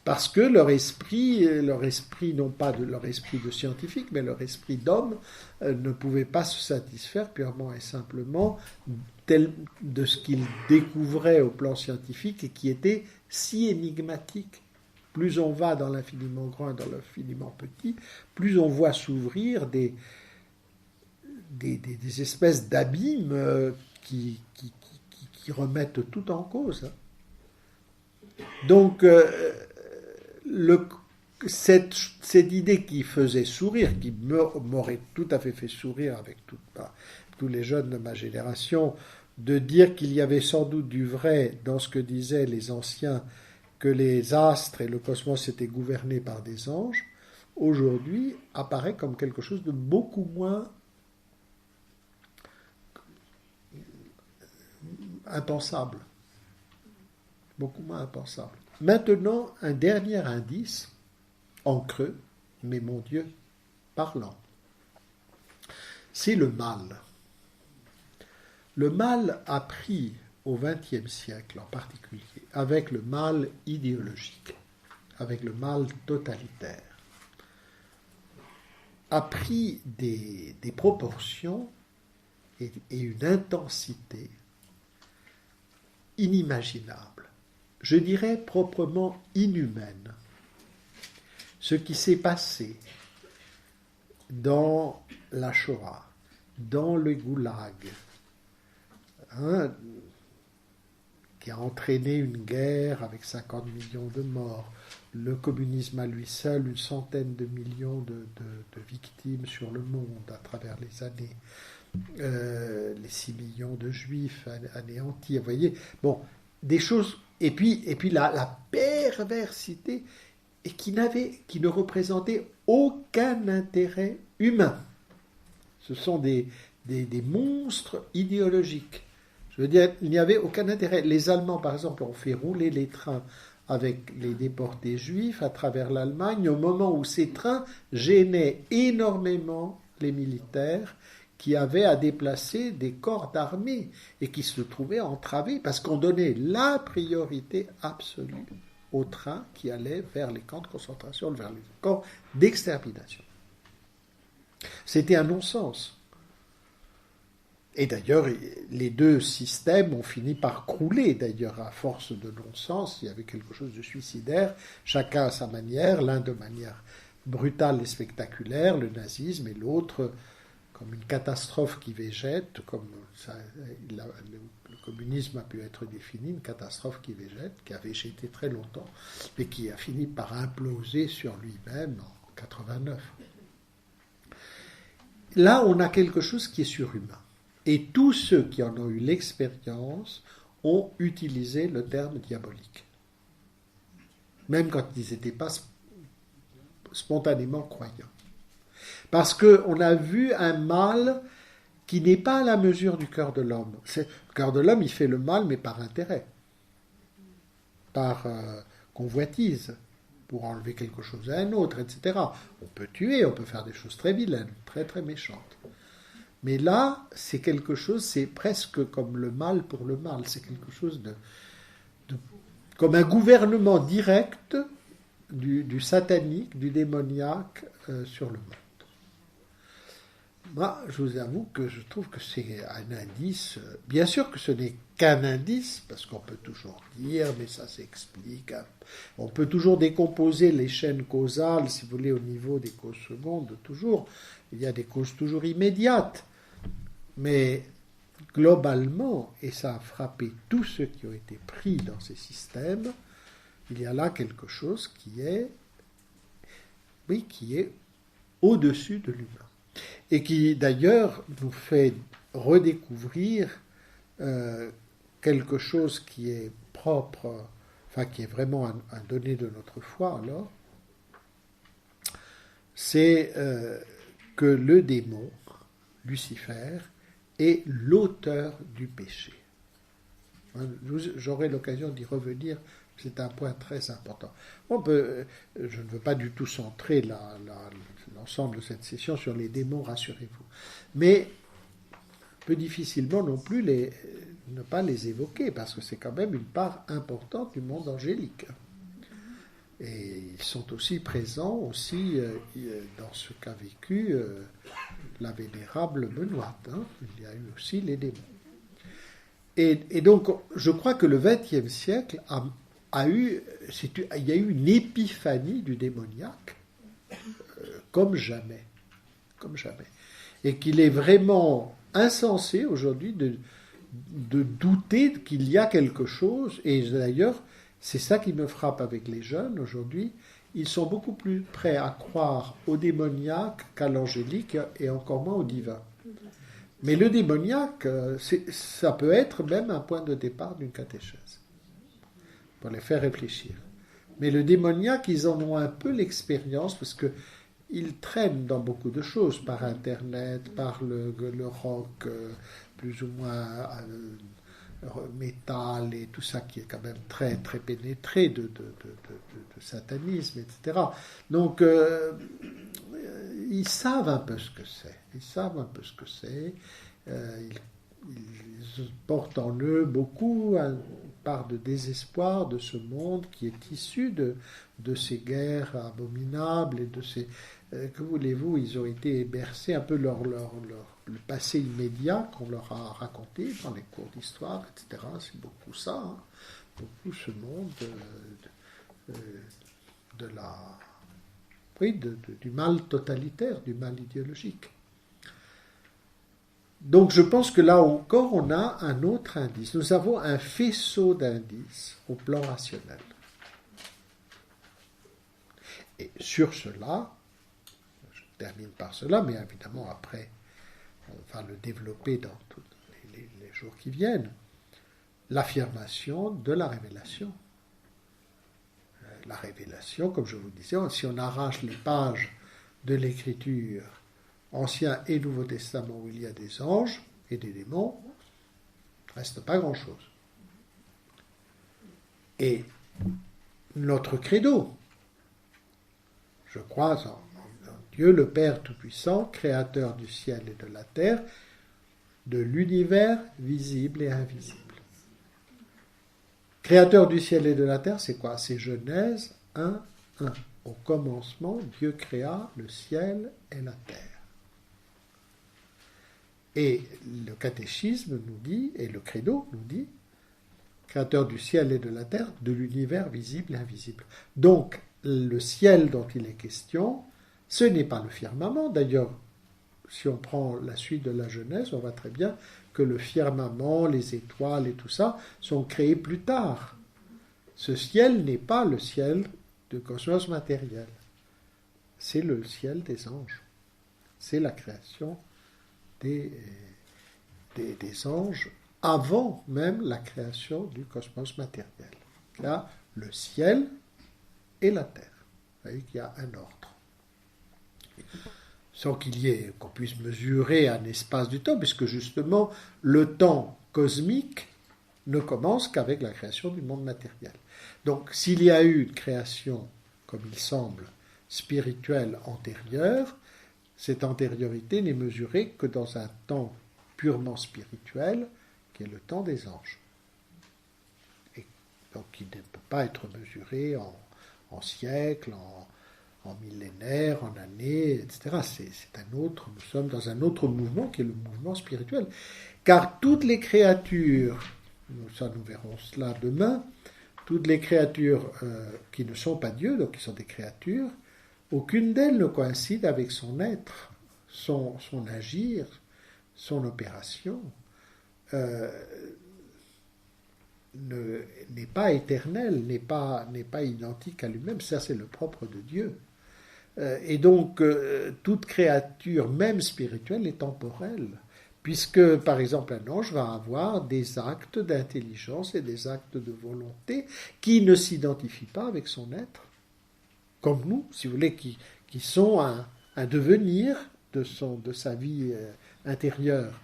parce que leur esprit, non pas leur esprit de scientifique, mais leur esprit d'homme, ne pouvait pas se satisfaire purement et simplement de ce qu'ils découvraient au plan scientifique et qui était si énigmatique. Plus on va dans l'infiniment grand et dans l'infiniment petit, plus on voit s'ouvrir des espèces d'abîmes qui remettent tout en cause. Donc, cette idée qui faisait sourire, qui m'aurait tout à fait fait sourire avec tous les jeunes de ma génération, de dire qu'il y avait sans doute du vrai dans ce que disaient les anciens, que les astres et le cosmos étaient gouvernés par des anges, aujourd'hui apparaît comme quelque chose de beaucoup moins impensable. Beaucoup moins impensable. Maintenant, un dernier indice, en creux, mais mon Dieu, parlant. C'est le mal. Le mal a pris au XXe siècle en particulier, avec le mal idéologique, avec le mal totalitaire, a pris des proportions et une intensité inimaginable, je dirais proprement inhumaine. Ce qui s'est passé dans la Shoah, dans le goulag, qui a entraîné une guerre avec 50 millions de morts, le communisme à lui seul, une centaine de millions de victimes sur le monde à travers les années, les 6 millions de juifs anéantis, vous voyez, bon, des choses Et puis la perversité, et qui ne représentait aucun intérêt humain. Ce sont des monstres idéologiques. Je veux dire, il n'y avait aucun intérêt. Les Allemands, par exemple, ont fait rouler les trains avec les déportés juifs à travers l'Allemagne au moment où ces trains gênaient énormément les militaires qui avaient à déplacer des corps d'armée et qui se trouvaient entravés parce qu'on donnait la priorité absolue aux trains qui allaient vers les camps de concentration, vers les camps d'extermination. C'était un non-sens. Et d'ailleurs, les deux systèmes ont fini par crouler, d'ailleurs, à force de non-sens. Il y avait quelque chose de suicidaire, chacun à sa manière, l'un de manière brutale et spectaculaire, le nazisme, et l'autre comme une catastrophe qui végète, comme ça, le communisme a pu être défini, une catastrophe qui végète, qui a végété très longtemps, mais qui a fini par imploser sur lui-même en 89. Là, on a quelque chose qui est surhumain. Et tous ceux qui en ont eu l'expérience ont utilisé le terme diabolique. Même quand ils n'étaient pas spontanément croyants. Parce qu'on a vu un mal qui n'est pas à la mesure du cœur de l'homme. Le cœur de l'homme, il fait le mal, mais par intérêt. Par convoitise. Pour enlever quelque chose à un autre, etc. On peut tuer, on peut faire des choses très vilaines, très très méchantes. Mais là, c'est quelque chose, c'est presque comme le mal pour le mal. C'est quelque chose de comme un gouvernement direct du satanique, du démoniaque sur le monde. Moi, je vous avoue que je trouve que c'est un indice. Bien sûr que ce n'est qu'un indice, parce qu'on peut toujours dire, mais ça s'explique. On peut toujours décomposer les chaînes causales, si vous voulez, au niveau des causes secondes, toujours. Il y a des causes toujours immédiates. Mais globalement, et ça a frappé tous ceux qui ont été pris dans ces systèmes, il y a là quelque chose qui est au-dessus de l'humain. Et qui d'ailleurs nous fait redécouvrir quelque chose qui est propre, enfin qui est vraiment un donné de notre foi alors, c'est que le démon, Lucifer, est l'auteur du péché. J'aurai l'occasion d'y revenir, c'est un point très important. Je ne veux pas du tout centrer l'ensemble de cette session sur les démons, rassurez-vous. Mais on peut difficilement non plus ne pas les évoquer, parce que c'est quand même une part importante du monde angélique. Et ils sont aussi présents dans ce qu'a vécu la vénérable Benoîte. Il y a eu aussi les démons. Et donc, je crois que le XXe siècle il y a eu une épiphanie du démoniaque comme jamais. Et qu'il est vraiment insensé aujourd'hui de douter qu'il y a quelque chose. Et d'ailleurs, c'est ça qui me frappe avec les jeunes aujourd'hui. Ils sont beaucoup plus prêts à croire au démoniaque qu'à l'angélique et encore moins au divin. Mais le démoniaque, ça peut être même un point de départ d'une catéchèse, pour les faire réfléchir. Mais le démoniaque, ils en ont un peu l'expérience, parce qu'ils traînent dans beaucoup de choses, par Internet, par le rock, plus ou moins métal, et tout ça qui est quand même très, très pénétré de satanisme, etc. Donc, ils savent un peu ce que c'est. Ils portent en eux beaucoup une part de désespoir de ce monde qui est issu de ces guerres abominables et de ces... que voulez-vous, ils ont été bercés un peu le passé immédiat qu'on leur a raconté dans les cours d'histoire, etc. C'est beaucoup ça, beaucoup ce monde du mal totalitaire, du mal idéologique. Donc je pense que là encore, on a un autre indice. Nous avons un faisceau d'indices au plan rationnel. Et sur cela, je termine par cela, mais évidemment après, on va le développer dans tous les jours qui viennent. l'affirmation de la révélation. La révélation, comme je vous disais, si on arrache les pages de l'Écriture, Ancien et Nouveau Testament, où il y a des anges et des démons, il ne reste pas grand-chose. Et notre credo, je crois en Dieu le Père Tout-Puissant, créateur du ciel et de la terre, de l'univers visible et invisible. Créateur du ciel et de la terre, c'est quoi? C'est Genèse 1, 1. Au commencement, Dieu créa le ciel et la terre. Et le catéchisme nous dit, et le credo nous dit, créateur du ciel et de la terre, de l'univers visible et invisible. Donc, le ciel dont il est question, ce n'est pas le firmament. D'ailleurs, si on prend la suite de la Genèse, on voit très bien que le firmament, les étoiles et tout ça sont créés plus tard. Ce ciel n'est pas le ciel du cosmos matériel. C'est le ciel des anges. C'est la création des anges avant même la création du cosmos matériel. Il y a le ciel et la terre. Vous voyez qu'il y a un ordre. Sans qu'on puisse mesurer un espace du temps, puisque justement, le temps cosmique ne commence qu'avec la création du monde matériel. Donc, s'il y a eu une création, comme il semble, spirituelle antérieure, cette antériorité n'est mesurée que dans un temps purement spirituel, qui est le temps des anges. Et donc, il ne peut pas être mesuré en siècles, en millénaires, en années, etc. Nous sommes dans un autre mouvement qui est le mouvement spirituel. Car toutes les créatures, nous verrons cela demain, toutes les créatures qui ne sont pas Dieu, donc qui sont des créatures, aucune d'elles ne coïncide avec son être, son agir, son opération, n'est pas éternelle, n'est pas identique à lui-même. Ça, c'est le propre de Dieu. Et donc, toute créature, même spirituelle, est temporelle. Puisque, par exemple, un ange va avoir des actes d'intelligence et des actes de volonté qui ne s'identifient pas avec son être. Comme nous, si vous voulez, qui sont un devenir de sa vie intérieure.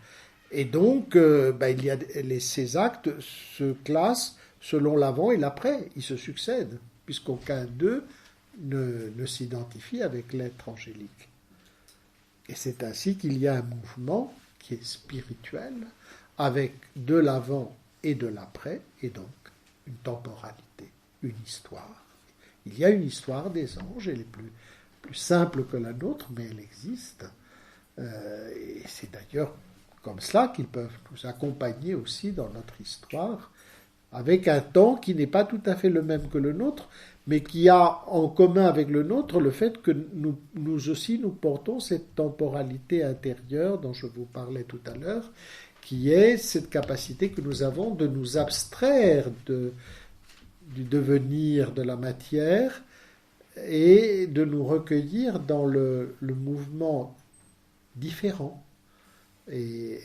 Et donc, ces actes se classent selon l'avant et l'après. Ils se succèdent, puisqu'aucun d'eux ne s'identifie avec l'être angélique. Et c'est ainsi qu'il y a un mouvement qui est spirituel, avec de l'avant et de l'après, et donc une temporalité, une histoire. Il y a une histoire des anges, elle est plus simple que la nôtre, mais elle existe. Et c'est d'ailleurs comme cela qu'ils peuvent nous accompagner aussi dans notre histoire, avec un temps qui n'est pas tout à fait le même que le nôtre, mais qui a en commun avec le nôtre le fait que nous aussi nous portons cette temporalité intérieure dont je vous parlais tout à l'heure, qui est cette capacité que nous avons de nous abstraire du devenir de la matière et de nous recueillir dans le mouvement différent et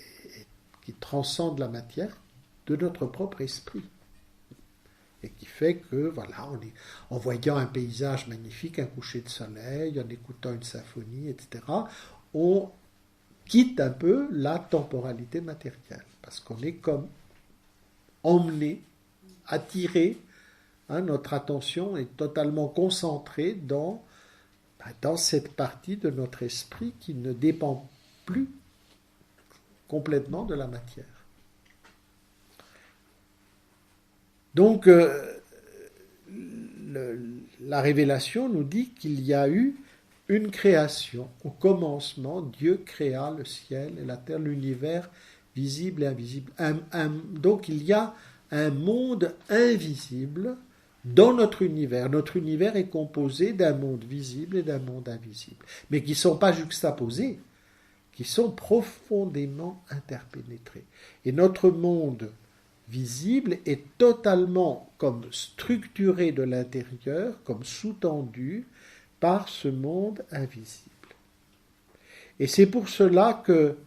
qui transcende la matière de notre propre esprit. Et qui fait que, voilà, en voyant un paysage magnifique, un coucher de soleil, en écoutant une symphonie, etc., on quitte un peu la temporalité matérielle. Parce qu'on est comme emmené, attiré, notre attention est totalement concentrée dans cette partie de notre esprit qui ne dépend plus complètement de la matière. Donc, la révélation nous dit qu'il y a eu une création. Au commencement, Dieu créa le ciel et la terre, l'univers visible et invisible. Donc, il y a un monde invisible dans notre univers. Notre univers est composé d'un monde visible et d'un monde invisible, mais qui ne sont pas juxtaposés, qui sont profondément interpénétrés. Et notre monde visible est totalement comme structuré de l'intérieur, comme sous-tendu par ce monde invisible. Et c'est pour cela que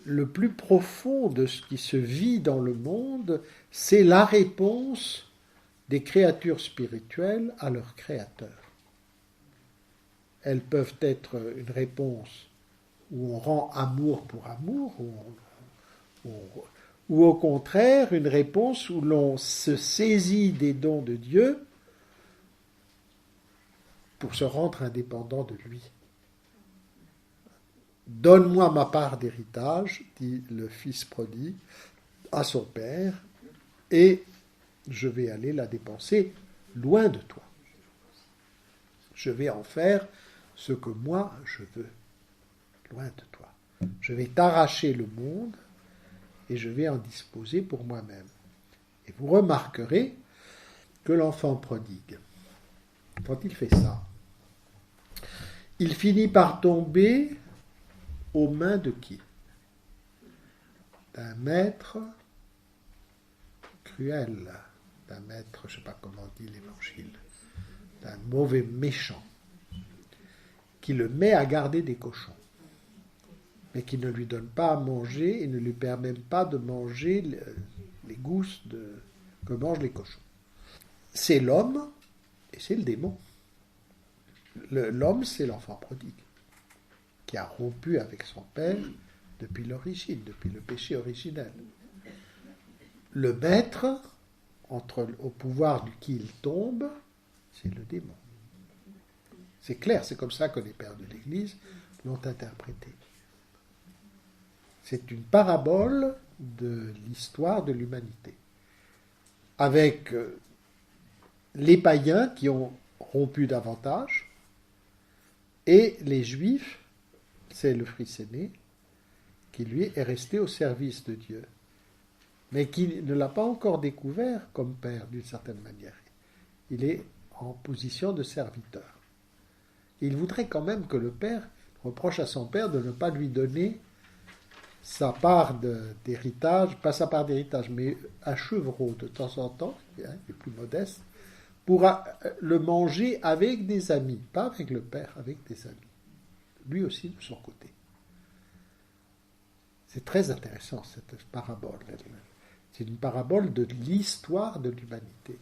le plus profond de ce qui se vit dans le monde, c'est la réponse des créatures spirituelles à leur créateur. Elles peuvent être une réponse où on rend amour pour amour, ou au contraire une réponse où l'on se saisit des dons de Dieu pour se rendre indépendant de lui. Donne-moi ma part d'héritage, dit le fils prodigue à son père, et je vais aller la dépenser loin de toi. Je vais en faire ce que moi je veux, loin de toi. Je vais t'arracher le monde et je vais en disposer pour moi-même. Et vous remarquerez que l'enfant prodigue, quand il fait ça, il finit par tomber aux mains de qui? D'un maître cruel, d'un maître, je ne sais pas comment dit l'Évangile, d'un mauvais méchant, qui le met à garder des cochons, mais qui ne lui donne pas à manger et ne lui permet même pas de manger les gousses que mangent les cochons. C'est l'homme et c'est le démon. L'homme, c'est l'enfant prodigue, qui a rompu avec son père depuis l'origine, depuis le péché originel. Le maître, au pouvoir de qui il tombe, c'est le démon. C'est clair, c'est comme ça que les pères de l'Église l'ont interprété. C'est une parabole de l'histoire de l'humanité, avec les païens qui ont rompu davantage, et les Juifs, c'est le fils aîné, qui lui est resté au service de Dieu, mais qui ne l'a pas encore découvert comme père d'une certaine manière. Il est en position de serviteur. Il voudrait quand même que le père reproche à son père de ne pas lui donner sa part d'héritage, pas sa part d'héritage, mais un chevreau de temps en temps, qui est plus modeste, pour le manger avec des amis, pas avec le père, avec des amis. Lui aussi de son côté. C'est très intéressant cette parabole. C'est une parabole de l'histoire de l'humanité,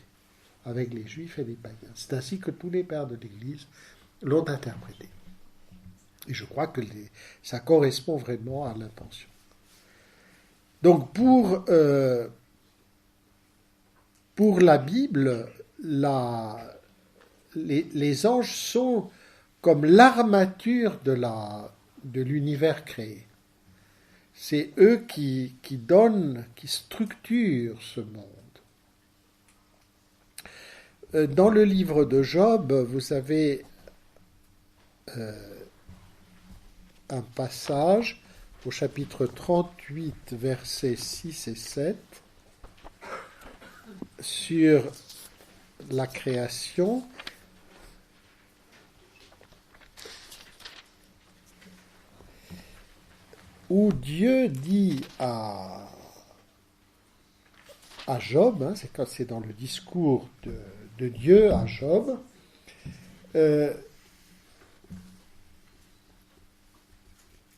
avec les Juifs et les païens. C'est ainsi que tous les pères de l'Église l'ont interprété. Et je crois que ça correspond vraiment à l'intention. Donc pour la Bible, les anges sont comme l'armature de l'univers créé. C'est eux qui donnent, qui structurent ce monde. Dans le livre de Job, vous avez un passage au chapitre 38, versets 6 et 7, sur la création. Où Dieu dit à Job, c'est dans le discours de Dieu à Job,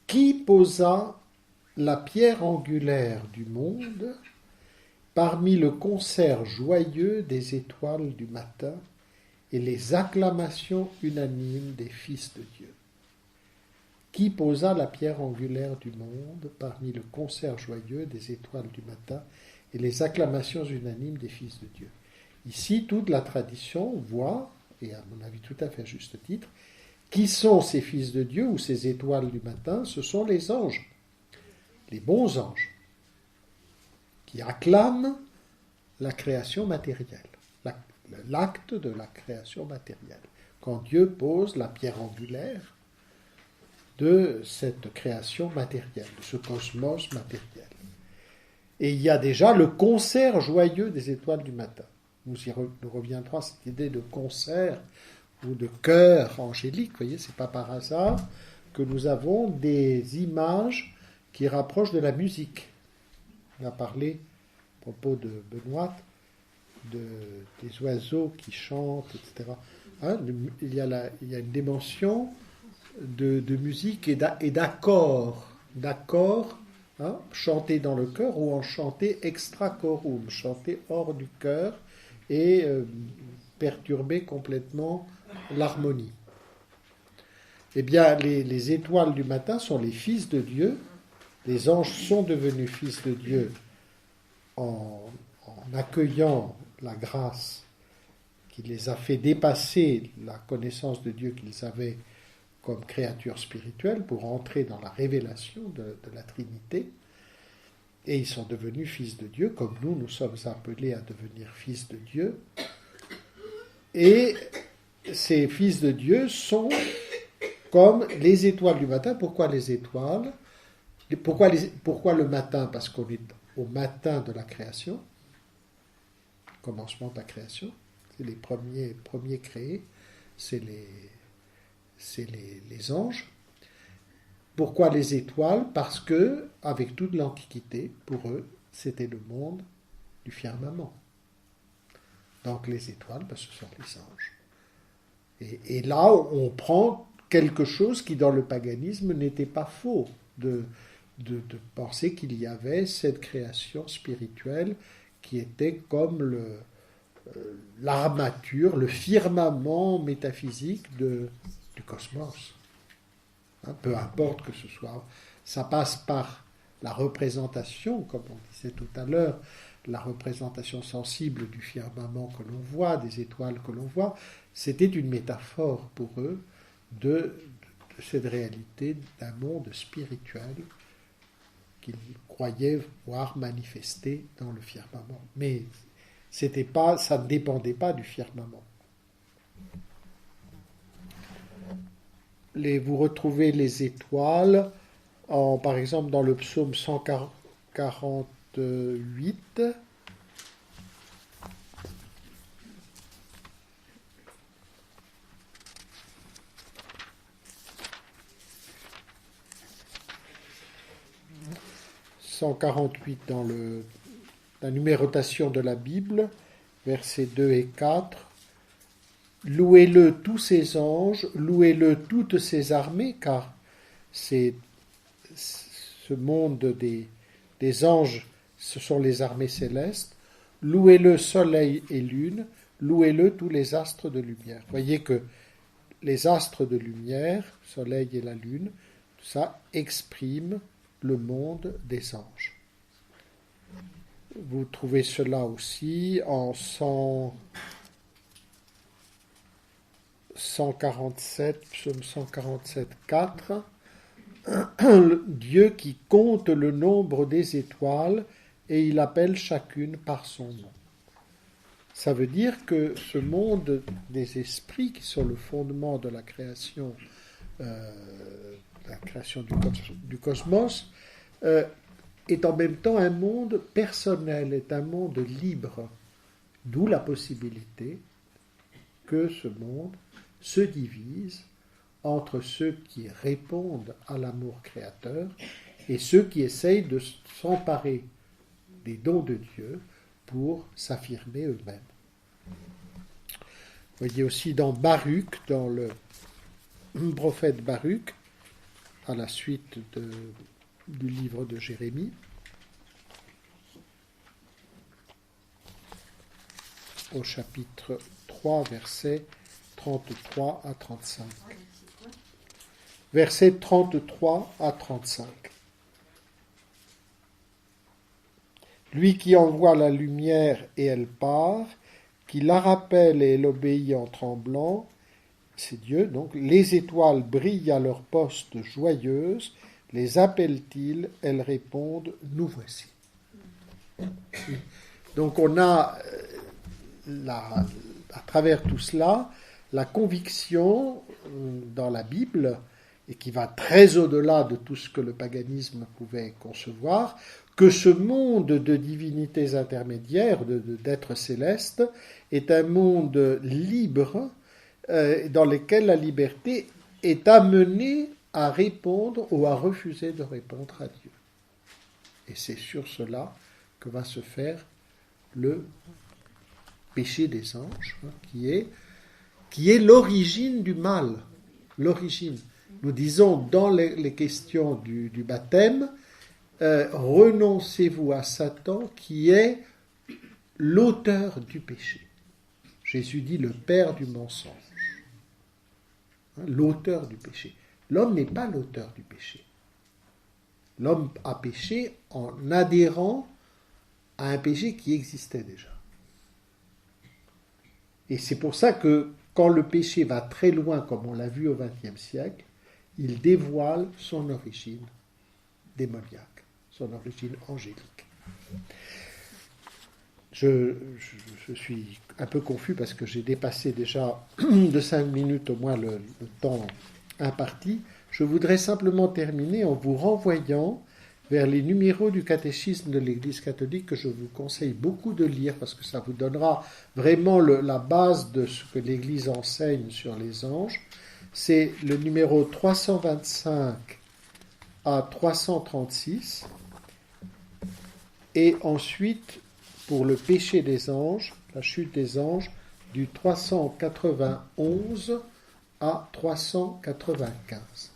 qui posa la pierre angulaire du monde parmi le concert joyeux des étoiles du matin et les acclamations unanimes des fils de Dieu. Qui posa la pierre angulaire du monde parmi le concert joyeux des étoiles du matin et les acclamations unanimes des fils de Dieu. Ici, toute la tradition voit, et à mon avis tout à fait à juste titre, qui sont ces fils de Dieu ou ces étoiles du matin? Ce sont les anges, les bons anges, qui acclament la création matérielle, l'acte de la création matérielle. Quand Dieu pose la pierre angulaire de cette création matérielle, de ce cosmos matériel. Et il y a déjà le concert joyeux des étoiles du matin. Nous reviendrons à cette idée de concert ou de chœur angélique. Vous voyez, c'est pas par hasard que nous avons des images qui rapprochent de la musique. On a parlé, à propos de Benoît, des oiseaux qui chantent, etc. Hein, il y a une dimension de musique et d'accords hein, chanter dans le cœur ou en chanter extra chorum, chanter hors du cœur et perturber complètement l'harmonie. Eh bien, les étoiles du matin sont les fils de Dieu. Les anges sont devenus fils de Dieu en accueillant la grâce qui les a fait dépasser la connaissance de Dieu qu'ils avaient comme créatures spirituelles pour entrer dans la révélation de la Trinité. Et ils sont devenus fils de Dieu, comme nous sommes appelés à devenir fils de Dieu. Et ces fils de Dieu sont comme les étoiles du matin. Pourquoi les étoiles ? Pourquoi le matin ? Parce qu'on est au matin de la création, commencement de la création. C'est les premiers créés, c'est les anges. Pourquoi les étoiles ? Parce que, avec toute l'Antiquité, pour eux, c'était le monde du firmament. Donc les étoiles, ce sont les anges. Et là, on prend quelque chose qui, dans le paganisme, n'était pas faux, de penser qu'il y avait cette création spirituelle qui était comme l'armature, le firmament métaphysique du cosmos. Peu importe que ce soit, ça passe par la représentation, comme on disait tout à l'heure, la représentation sensible du firmament que l'on voit, des étoiles que l'on voit. C'était une métaphore pour eux de cette réalité d'un monde spirituel qu'ils croyaient voir manifesté dans le firmament. Mais ça ne dépendait pas du firmament. Vous retrouvez les étoiles, par exemple dans le psaume 148. Dans la numérotation de la Bible, versets 2 et 4. Louez-le tous ses anges, louez-le toutes ses armées, car ce monde des anges, ce sont les armées célestes. Louez-le soleil et lune, louez-le tous les astres de lumière. Voyez que les astres de lumière, soleil et la lune, tout ça exprime le monde des anges. Vous trouvez cela aussi en 147, psaume 147, 4. Dieu qui compte le nombre des étoiles et il appelle chacune par son nom. Ça veut dire que ce monde des esprits qui sont le fondement de la création du cosmos, est en même temps un monde personnel, est un monde libre, d'où la possibilité que ce monde se divise entre ceux qui répondent à l'amour créateur et ceux qui essayent de s'emparer des dons de Dieu pour s'affirmer eux-mêmes. Vous voyez aussi dans Baruch, dans le prophète Baruch, à la suite du livre de Jérémie, au chapitre 3, versets 33 à 35. Versets 33 à 35. Lui qui envoie la lumière et elle part, qui la rappelle et elle obéit en tremblant, c'est Dieu, donc, les étoiles brillent à leur poste joyeuses, les appelle-t-il, elles répondent, nous voici. Donc on a, à travers tout cela, la conviction dans la Bible, et qui va très au-delà de tout ce que le paganisme pouvait concevoir, que ce monde de divinités intermédiaires, d'êtres célestes, est un monde libre, dans lequel la liberté est amenée à répondre ou à refuser de répondre à Dieu. Et c'est sur cela que va se faire le péché des anges, qui est l'origine du mal. L'origine. Nous disons dans les questions du baptême renoncez-vous à Satan qui est l'auteur du péché. Jésus dit le père du mensonge. L'auteur du péché. L'homme n'est pas l'auteur du péché. L'homme a péché en adhérant à un péché qui existait déjà. Et c'est pour ça que quand le péché va très loin, comme on l'a vu au XXe siècle, il dévoile son origine démoniaque, son origine angélique. Je suis un peu confus parce que j'ai dépassé déjà de 5 minutes au moins le temps imparti. Je voudrais simplement terminer en vous renvoyant vers les numéros du catéchisme de l'Église catholique que je vous conseille beaucoup de lire parce que ça vous donnera vraiment la base de ce que l'Église enseigne sur les anges. C'est le numéro 325 à 336 et ensuite pour le péché des anges, la chute des anges, du 391 à 395.